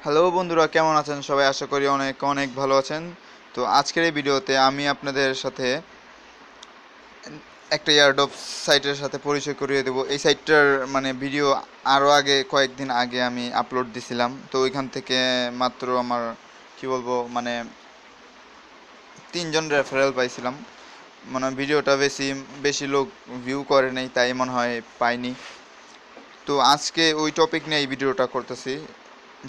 Hello বন্ধুরা, কেমন আছেন সবাই? আশা করি অনেক অনেক ভালো আছেন। তো আজকের এই ভিডিওতে আমি আপনাদের সাথে একটা এয়ারড্রপ সাইটের সাথে পরিচয় করিয়ে দেবো। এই সাইটটার ভিডিও আরও আগে কয়েকদিন আগে আমি আপলোড দিছিলাম। তো ওইখান থেকে মাত্র আমার কি বলবো তিনজন রেফারেল পাইছিলাম। ভিডিওটা বেশি বেশি লোক ভিউ করে নাই, তাই মনে হয় পাইনি। তো আজকে ওই টপিক নিয়ে এই ভিডিওটা করতেছি,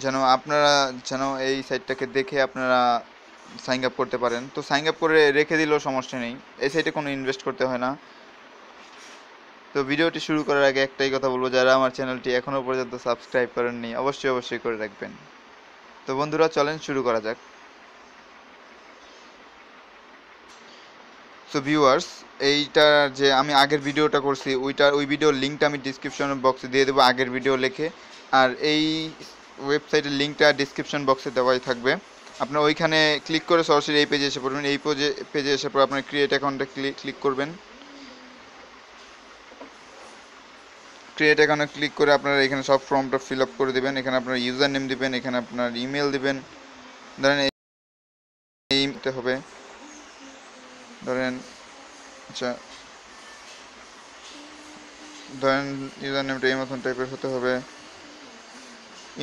যেন আপনারা যেন এই সাইটটাকে দেখে আপনারা সাইন আপ করতে পারেন। তো সাইন আপ করে রেখে দিলেও সমস্যা নেই, এই সাইটে কোনো ইনভেস্ট করতে হয় না। তো ভিডিওটি শুরু করার আগে একটাই কথা বলবো, যারা আমার চ্যানেলটি এখনও পর্যন্ত সাবস্ক্রাইব করেননি অবশ্যই অবশ্যই করে রাখবেন। তো বন্ধুরা, চলেন শুরু করা যাক। সো ভিউয়ার্স, এইটা যে আমি আগের ভিডিওটা করছি ওই ভিডিওর লিঙ্কটা আমি ডিসক্রিপশন বক্সে দিয়ে দেবো আগের ভিডিও লিখে। আর এই ওয়েবসাইটের লিঙ্কটা ডিসক্রিপশন বক্সে দেওয়াই থাকবে। আপনার ওইখানে ক্লিক করে সরাসরি এই পেজে এসে পড়বেন। এই পেজে এসে পর আপনার ক্রিয়েট অ্যাকাউন্টে ক্লিক করবেন। ক্রিয়েট অ্যাকাউন্টে ক্লিক করে আপনারা এখানে সব ফর্মটা ফিল আপ করে দেবেন। এখানে আপনার ইউজার নেম দিবেন, এখানে আপনার ইমেল দিবেন। ধরেন এইতে হবে, ধরেন আচ্ছা ধরেন ইউজার নেমটা এই মতন টাইপের হতে হবে।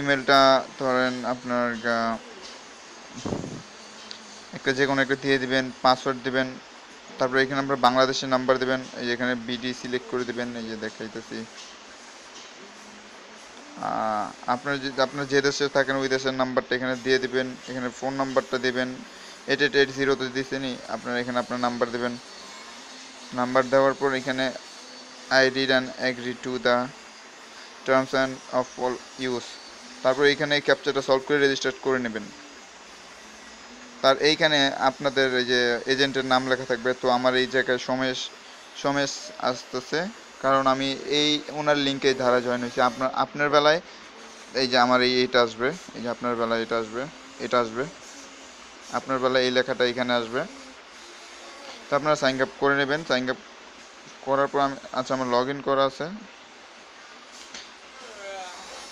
ইমেলটা ধরেন আপনার একটা যে কোনো একটা দিয়ে দিবেন, পাসওয়ার্ড দিবেন। তারপরে এখানে আপনার বাংলাদেশের নাম্বার দিবেন, এই যে এখানে বিডি সিলেক্ট করে দিবেন, এই যে দেখাইতেছি। আপনার যে দেশে থাকেন ওই দেশের নাম্বারটা এখানে দিয়ে দিবেন। এখানে ফোন নাম্বারটা দিবেন, 8880 তো দিচ্ছেনই, আপনার এখানে আপনার নাম্বার দেবেন। নাম্বার দেওয়ার পর এখানে I read and agree to the terms and of all use. তারপর এইখানে ক্যাপচারটা সলভ করে রেজিস্টার করে নেবেন। তার এইখানে আপনাদের এই যে এজেন্টের নাম লেখা থাকবে। তো আমার এই জায়গায় সমেশ সমেশ আসতেছে, কারণ আমি এই ওনার লিঙ্কে ধারা জয়েন হয়েছি। আপনার বেলায় এই যে আমার এইটা আসবে, এই যে আপনার বেলায় এটা আসবে, আপনার বেলায় এই লেখাটা এখানে আসবে। তো আপনারা সাইন আপ করে নেবেন। সাইন আপ করার পর আমার লগ ইন করা আছে,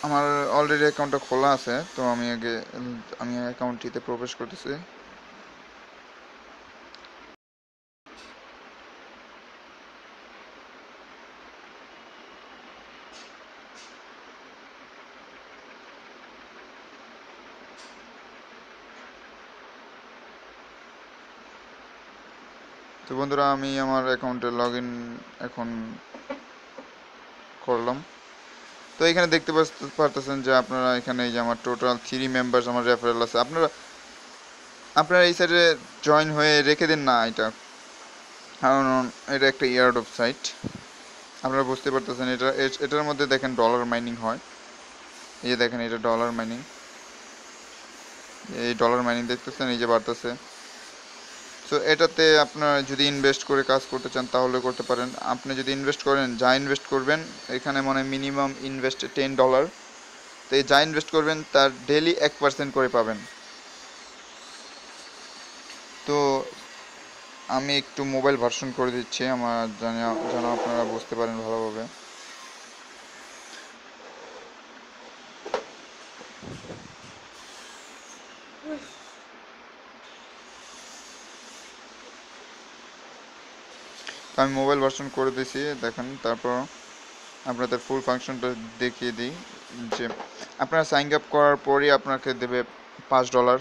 আমার অলরেডি অ্যাকাউন্টটা খোলা আছে। তো আমি অ্যাকাউন্টটিতে প্রবেশ করতেছি। তো বন্ধুরা, আমি আমার অ্যাকাউন্টে লগ ইন এখন করলাম। তো এখানে দেখতে পারতেছেন যে আপনারা এখানে এই যে আমার টোটাল 3 মেম্বার্স আমার রেফারেল আছে। আপনারা এই সাইডে জয়েন হয়ে রেখে দিন না এটা, কারণ এটা একটা এয়ারড্রপ সাইট। আপনারা বুঝতে পারতেছেন, এটার মধ্যে দেখেন ডলার মাইনিং হয়। এই যে দেখেন, এটা ডলার মাইনিং, এই ডলার মাইনিং দেখতেছেন, এই যে বাড়তেছে। সো এটাতে আপনারা যদি ইনভেস্ট করে কাজ করতে চান তাহলে করতে পারেন। আপনি যদি ইনভেস্ট করেন, যা ইনভেস্ট করবেন, এখানে মিনিমাম ইনভেস্ট $10। তো এই যা ইনভেস্ট করবেন তার ডেলি 1% করে পাবেন। তো আমি একটু মোবাইল ভার্সন করে দিচ্ছি আমার, যেন আপনারা বুঝতে পারেন ভালোভাবে। তো আমি মোবাইল ভার্সন করে দিয়েছি, দেখেন। তারপর আপনাদের ফুল ফাংশনটা দেখিয়ে দিই, যে আপনারা সাইন আপ করার পরই আপনাকে দেবে $5।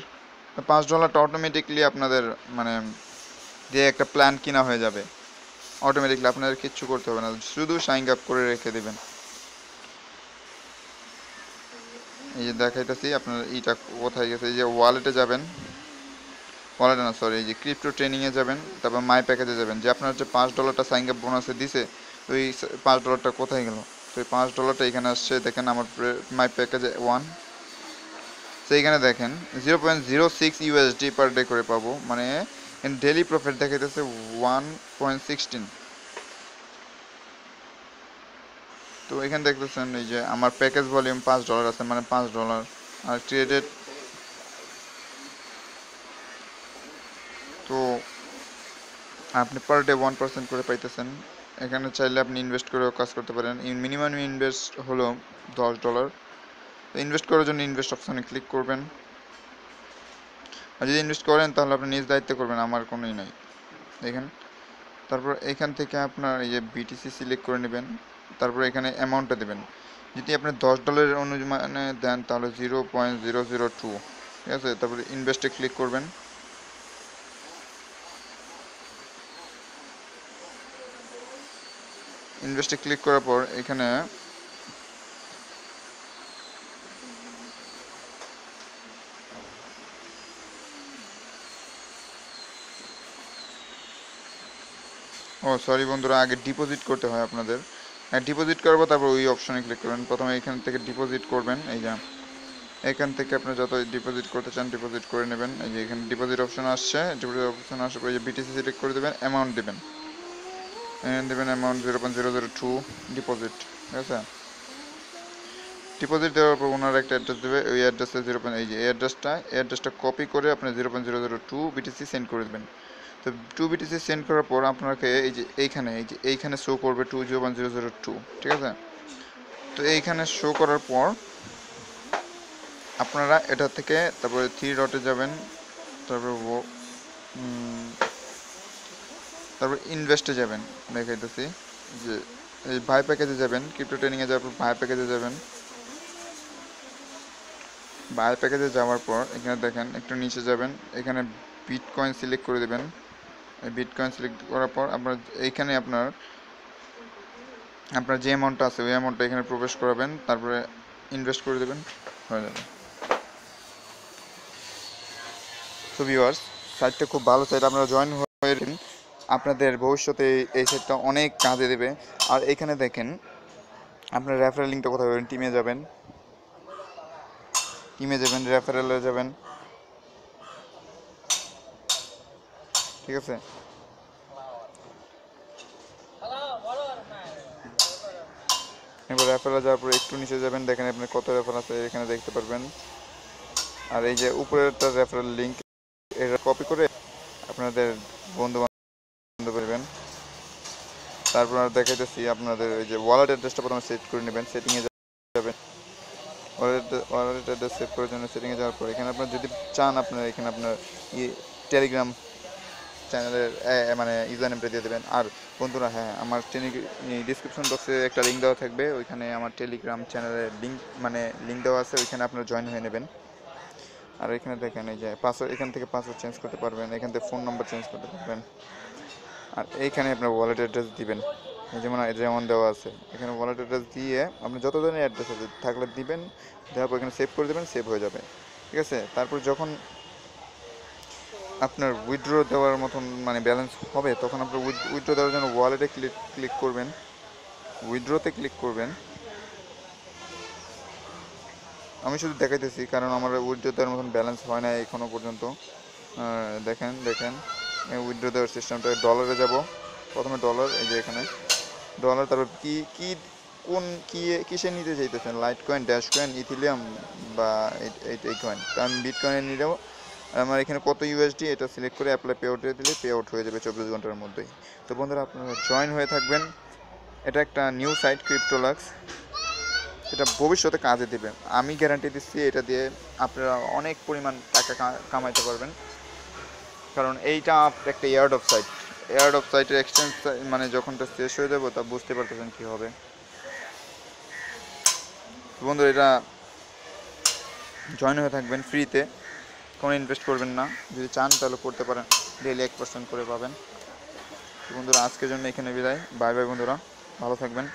$5টা অটোমেটিকলি আপনাদের দিয়ে একটা প্ল্যান কিনা হয়ে যাবে। অটোমেটিকলি আপনাদের কিচ্ছু করতে হবে না, শুধু সাইন আপ করে রেখে দেবেন। এই যে দেখাইতেছি আপনার এইটা কোথায় গেছে। এই যে ওয়ালেটে যাবেন, ওয়ালেটে না সরি, এই যে ক্রিপ্টো ট্রেনিংয়ে যাবেন, তারপর মাই প্যাকেজে যাবেন। যে আপনার যে $5টা সাইন আপ বোনাসে দিছে, ওই $5টা কোথায় গেল? তো এই $5টা এখানে আসছে, দেখেন আমার মাই প্যাকেজে 1। তো এইখানে দেখেন 0.06 USD পার ডে করে পাবো, ডেলি প্রফিট দেখাইতেছে 1.16। তো এখানে দেখতেছেন এই যে আমার প্যাকেজ ভলিউম $5 আছে, $5। আর ক্রিয়েটেড, তো আপনি পার ডে 1% করে পাইতেছেন। এখানে চাইলে আপনি ইনভেস্ট করেও কাজ করতে পারেন। মিনিমাম ইনভেস্ট হলো $10। তো ইনভেস্ট করার জন্য ইনভেস্ট অপশনে ক্লিক করবেন। আর যদি ইনভেস্ট করেন তাহলে আপনি নিজ দায়িত্বে করবেন, আমার কোনোই নাই। দেখেন, তারপর এখান থেকে আপনার এই যে বিটিসি সিলেক্ট করে নেবেন। তারপর এখানে অ্যামাউন্টটা দেবেন। যদি আপনি $10 অনুমানে দেন তাহলে 0.002, ঠিক আছে। তারপরে ইনভেস্টে ক্লিক করবেন। ইনভেস্টে ক্লিক করার পর এখানে সরি বন্ধুরা, আগে ডিপোজিট করতে হয় আপনাদের। ডিপোজিট করবো, তারপর ওই অপশনে ক্লিক করবেন। প্রথমে এখান থেকে ডিপোজিট করবেন। এই যে এখান থেকে আপনি যত ডিপোজিট করতে চান ডিপোজিট করে নেবেন। এই যে এখানে ডিপোজিট অপশন আসছে, ডিপোজিট অপশন আসার পর এই যে বিটিসি সিলেক্ট করে দেবেন, অ্যামাউন্ট দেবেন। দেবেন অ্যামাউন্ট 0.002 ডিপোজিট, ঠিক আছে। ডিপোজিট দেওয়ার পর ওনার একটা অ্যাড্রেস দেবে, ওই অ্যাড্রেসে এই যে অ্যাড্রেসটা কপি করে আপনি 0.002 বিটিসি সেন্ড করে দেবেন। তো 2 বিটিসি সেন্ড করার পর আপনাকে এইখানে শো করবে 201,002, ঠিক আছে। তো এইখানে শো করার পর আপনারা এটা থেকে তারপরে 3 ডটে যাবেন, তারপর ইনভেস্টে যাবেন। দেখাইতেছি যে এই ভাই প্যাকেজে যাবেন, ক্রিপ্টো ট্রেনিংয়ে যাওয়ার পর ভাই প্যাকেজে যাবেন। ভাই প্যাকেজে যাওয়ার পর এখানে দেখেন একটু নিচে যাবেন, এখানে বিটকয়েন সিলেক্ট করে দেবেন। এই বিটকয়েন সিলেক্ট করার পর এইখানে আপনার যে অ্যামাউন্টটা আছে ওই অ্যামাউন্টটা এখানে প্রবেশ করাবেন, তারপরে ইনভেস্ট করে দেবেন, হয়ে যাবে। তো ভিউয়ার্স, সাইটটা খুব ভালো সাইট, আপনারা জয়েন হয়ে যান। আপনাদের ভবিষ্যতে এই সাইটটা অনেক কাজে দেবে। আর এখানে দেখেন আপনার রেফারেল লিঙ্কটা কোথায় পাবেন, টিমে যাবেন, রেফারেলে যাবেন, ঠিক আছে। এবার রেফারেলে যাওয়ার পর একটু নিচে যাবেন, দেখেন আপনার কত রেফার আছে এখানে দেখতে পারবেন। আর এই যে উপরেরটা রেফারেল লিঙ্ক, এটা কপি করে আপনাদের বন্ধু বান্ধব করবেন। তারপর দেখাইতেছি আপনাদের এই যে ওয়ালেট অ্যাড্রেসটা প্রথমে সেট করে নেবেন, সেটিংয়ে যাবেন। ওয়ালেট অ্যাড্রেস সেভ করার জন্য সেটিংয়ে যাওয়ার পর এখানে আপনার যদি চান আপনার এখানে আপনার টেলিগ্রাম চ্যানেলের মানে ইউজার নেমটা দিয়ে দেবেন। আর বন্ধুরা, হ্যাঁ, আমার ডিসক্রিপশন বক্সে একটা লিঙ্ক দেওয়া থাকবে, ওইখানে আমার টেলিগ্রাম চ্যানেলের লিঙ্ক দেওয়া আছে, ওইখানে আপনারা জয়েন হয়ে নেবেন। আর এখানে দেখেন এই যে পাসওয়ার্ড, এখান থেকে পাসওয়ার্ড চেঞ্জ করতে পারবেন, এখান থেকে ফোন নাম্বার চেঞ্জ করতে পারবেন। আর এইখানে আপনার ওয়ালেট অ্যাড্রেস দিবেন, যেমন দেওয়া আছে এখানে ওয়ালেট অ্যাড্রেস দিয়ে আপনি যত ধরনের অ্যাড্রেস আছে থাকলে দিবেন, দেওয়ার পর এখানে সেভ করে দেবেন, সেভ হয়ে যাবে, ঠিক আছে। তারপর যখন আপনার উইথড্র দেওয়ার মতন মানে ব্যালেন্স হবে তখন আপনার উইথড্র দেওয়ার জন্য ওয়ালেটে ক্লিক করবেন, উইথড্রতে ক্লিক করবেন। আমি শুধু দেখাইতেছি কারণ আমার উইথড্র দেওয়ার মতন ব্যালেন্স হয় না এখনো পর্যন্ত। দেখেন উইথড্র দেওয়ার সিস্টেমটা, ডলারে যাব, প্রথমে ডলার, এই যে এখানে ডলার, তারপর কিসে নিতে চাইতেছেন, লাইট কয়েন, ড্যাশ কয়েন, ইথিলিয়াম বা এই কয়েন। তো আমি বিট কয়েনে নিয়ে যাবো। আর আমার এখানে কত ইউএসডি এটা সিলেক্ট করে অ্যাপ্লাই পে আউটে দিলে পে আউট হয়ে যাবে 24 ঘন্টার মধ্যেই। তো বন্ধুরা, আপনারা জয়েন হয়ে থাকবেন। এটা একটা নিউ সাইট ক্রিপ্টোলাক্স, এটা ভবিষ্যতে কাজে দেবে, আমি গ্যারান্টি দিচ্ছি। এটা দিয়ে আপনারা অনেক পরিমাণ টাকা কামাইতে পারবেন, কারণ এইটা একটা এয়ারড্রপ সাইটের এক্সচেঞ্জ, মানে যখন এটা শেষ হয়ে যাবো তা বুঝতে পারতেছেন কী হবে। বন্ধুরা, এটা জয়েন হয়ে থাকবেন ফ্রিতে, কোনো ইনভেস্ট করবেন না, যদি চান তাহলে করতে পারেন, ডেইলি 1% করে পাবেন। বন্ধুরা, আজকের জন্য এখানে বিদায়, বাই বাই বন্ধুরা, ভালো থাকবেন।